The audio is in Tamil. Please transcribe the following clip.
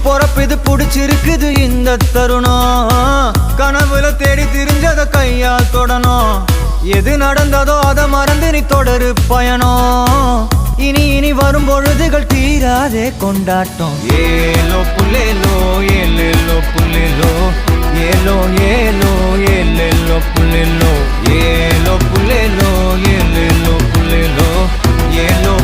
பொறப்பு இது புடிச்சிருக்குது இந்த தருணம். கனவுல தேடி திரிஞ்சத கையால் தொடணும். எது நடந்ததோ அதை மறந்து நீ தொடரு பயணம். இனி இனி வரும் பொழுதுகள் தீராதே கொண்டாட்டம். ஏலோ புல்லேலோ ஏலேலோ புல்லேலோ ஏலோ ஏலோ ஏலேலோ புல்லேலோ ஏலோ புல்லேலோ ஏலேலோ புல்லேலோ ஏலோ